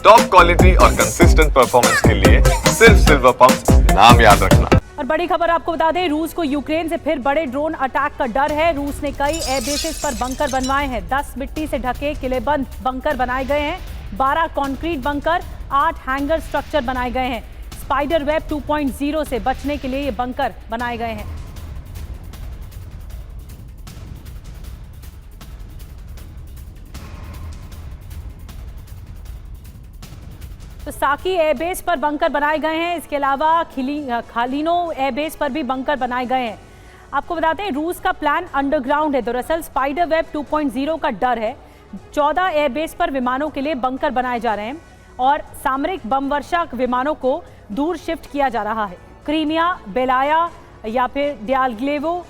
Top quality और consistent performance के लिए सिर्फ सिल्वर पंप्स, नाम याद रखना। और बड़ी खबर आपको बता दें, रूस को यूक्रेन से फिर बड़े ड्रोन अटैक का डर है। रूस ने कई एयरबेसेस पर बंकर बनवाए हैं। 10 मिट्टी से ढके किलेबंद बंकर बनाए गए हैं। 12 कंक्रीट बंकर, 8 हैंगर स्ट्रक्चर बनाए गए हैं। स्पाइडर वेब 2.0 से बचने के लिए ये बंकर बनाए गए हैं। तो साकी एयरबेस पर बंकर बनाए गए हैं। इसके अलावा खालिनो एयरबेस पर भी बंकर बनाए गए हैं। आपको बताते हैं, रूस का प्लान अंडरग्राउंड है। दरअसल स्पाइडर वेब 2.0 का डर है। 14 एयरबेस पर विमानों के लिए बंकर बनाए जा रहे हैं और सामरिक बम वर्षा विमानों को दूर शिफ्ट किया जा रहा है। क्रीमिया, बेलाया या फिर डियालग्लेवो,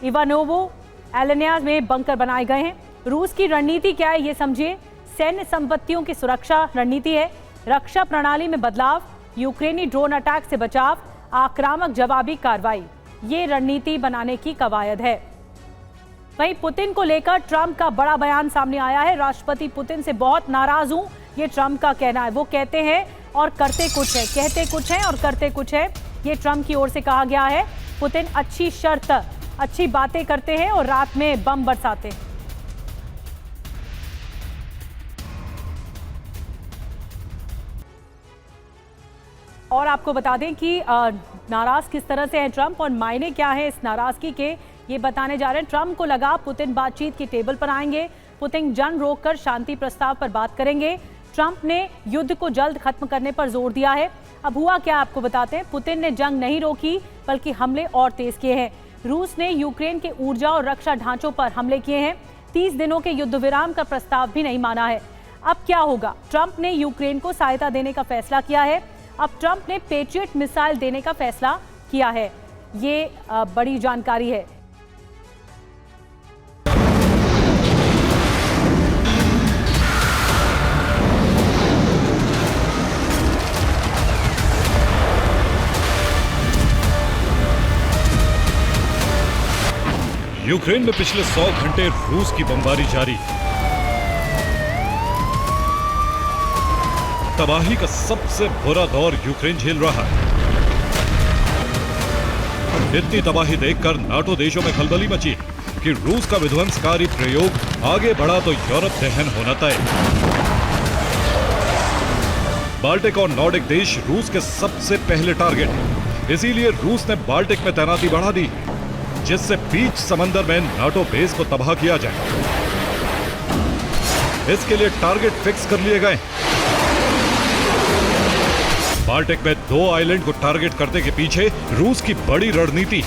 इवानोवो, एलेनिया में बंकर बनाए गए हैं। रूस की रणनीति क्या है, ये समझिए। सैन्य संपत्तियों की सुरक्षा रणनीति है। रक्षा प्रणाली में बदलाव, यूक्रेनी ड्रोन अटैक से बचाव, आक्रामक जवाबी कार्रवाई, ये रणनीति बनाने की कवायद है। वहीं पुतिन को लेकर ट्रंप का बड़ा बयान सामने आया है। राष्ट्रपति पुतिन से बहुत नाराज हूं, ये ट्रंप का कहना है। वो कहते हैं और करते कुछ है, कहते कुछ है और करते कुछ है, ये ट्रंप की ओर से कहा गया है। पुतिन अच्छी बातें करते हैं और रात में बम बरसाते हैं। और आपको बता दें कि नाराज किस तरह से है ट्रंप और मायने क्या है इस नाराजगी के, ये बताने जा रहे हैं। ट्रंप को लगा पुतिन बातचीत की टेबल पर आएंगे, पुतिन जंग रोककर शांति प्रस्ताव पर बात करेंगे। ट्रंप ने युद्ध को जल्द खत्म करने पर जोर दिया है। अब हुआ क्या, आपको बताते हैं। पुतिन ने जंग नहीं रोकी बल्कि हमले और तेज किए हैं। रूस ने यूक्रेन के ऊर्जा और रक्षा ढांचों पर हमले किए हैं। 30 दिनों के युद्ध विराम का प्रस्ताव भी नहीं माना है। अब क्या होगा, ट्रंप ने यूक्रेन को सहायता देने का फैसला किया है। अब ट्रंप ने पेट्रियट मिसाइल देने का फैसला किया है। ये बड़ी जानकारी है। यूक्रेन में पिछले 100 घंटे रूस की बमबारी जारी। तबाही का सबसे बुरा दौर यूक्रेन झेल रहा है। इतनी तबाही देखकर नाटो देशों में खलबली मची कि रूस का विध्वंसकारी प्रयोग आगे बढ़ा तो यूरोप दहन होना तय। बाल्टिक और नॉर्डिक देश रूस के सबसे पहले टारगेट हैं। इसीलिए रूस ने बाल्टिक में तैनाती बढ़ा दी, जिससे बीच समंदर में नाटो बेस को तबाह किया जाए। इसके लिए टारगेट फिक्स कर लिए गए। बाल्टिक में 2 आइलैंड को टारगेट करने के पीछे रूस की बड़ी रणनीति।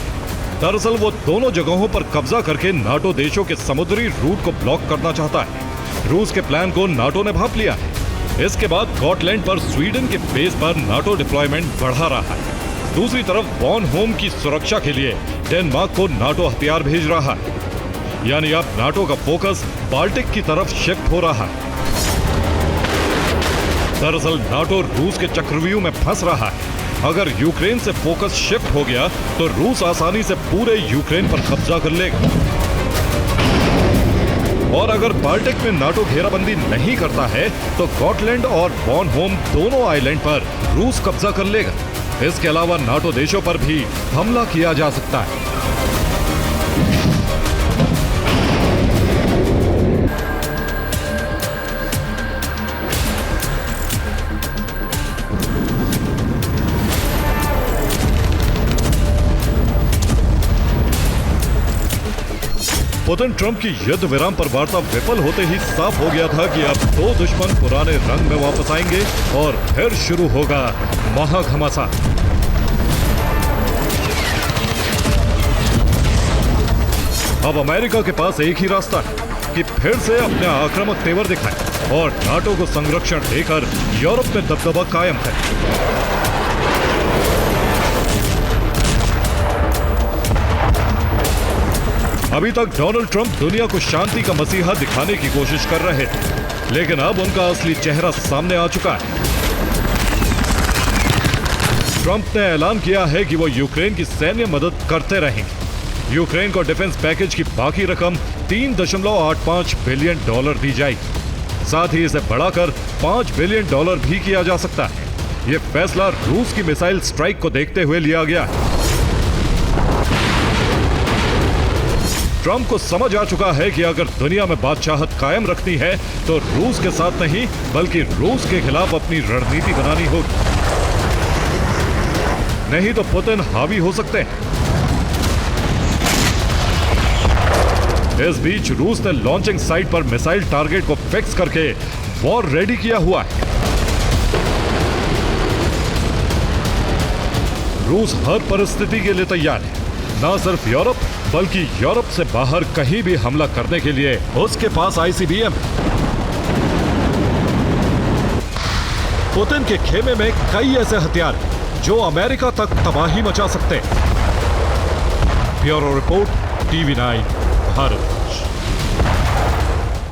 दरअसल वो दोनों जगहों पर कब्जा करके नाटो देशों के समुद्री रूट को ब्लॉक करना चाहता है। रूस के प्लान को नाटो ने भांप लिया है। इसके बाद गॉटलैंड पर स्वीडन के बेस पर नाटो डिप्लॉयमेंट बढ़ा रहा है। दूसरी तरफ बॉर्नहोम की सुरक्षा के लिए डेनमार्क को नाटो हथियार भेज रहा है। यानी अब नाटो का फोकस बाल्टिक की तरफ शिफ्ट हो रहा है। दरअसल नाटो रूस के चक्रव्यूह में फंस रहा है। अगर यूक्रेन से फोकस शिफ्ट हो गया तो रूस आसानी से पूरे यूक्रेन पर कब्जा कर लेगा। और अगर बाल्टिक में नाटो घेराबंदी नहीं करता है तो गॉटलैंड और बॉर्नहोम दोनों आइलैंड पर रूस कब्जा कर लेगा। इसके अलावा नाटो देशों पर भी हमला किया जा सकता है। पुतिन ट्रंप की युद्ध विराम पर वार्ता विफल होते ही साफ हो गया था कि अब 2 दुश्मन पुराने रंग में वापस आएंगे और फिर शुरू होगा महाघमासान। अब अमेरिका के पास एक ही रास्ता है कि फिर से अपने आक्रामक तेवर दिखाए और नाटो को संरक्षण देकर यूरोप में दबदबा कायम करे। अभी तक डोनाल्ड ट्रंप दुनिया को शांति का मसीहा दिखाने की कोशिश कर रहे थे, लेकिन अब उनका असली चेहरा सामने आ चुका है। ट्रंप ने ऐलान किया है कि वो यूक्रेन की सैन्य मदद करते रहेंगे। यूक्रेन को डिफेंस पैकेज की बाकी रकम $3.85 बिलियन दी जाएगी। साथ ही इसे बढ़ाकर $5 बिलियन भी किया जा सकता है। यह फैसला रूस की मिसाइल स्ट्राइक को देखते हुए लिया गया है। ट्रंप को समझ आ चुका है कि अगर दुनिया में बादशाहत कायम रखनी है तो रूस के साथ नहीं बल्कि रूस के खिलाफ अपनी रणनीति बनानी होगी, नहीं तो पुतिन हावी हो सकते हैं। इस बीच रूस ने लॉन्चिंग साइट पर मिसाइल टारगेट को फिक्स करके वॉर रेडी किया हुआ है। रूस हर परिस्थिति के लिए तैयार है। न सिर्फ यूरोप बल्कि यूरोप से बाहर कहीं भी हमला करने के लिए उसके पास ICBM। पुतिन के खेमे में कई ऐसे हथियार हैं जो अमेरिका तक तबाही मचा सकते हैं। Bureau report, TV9 Bharat.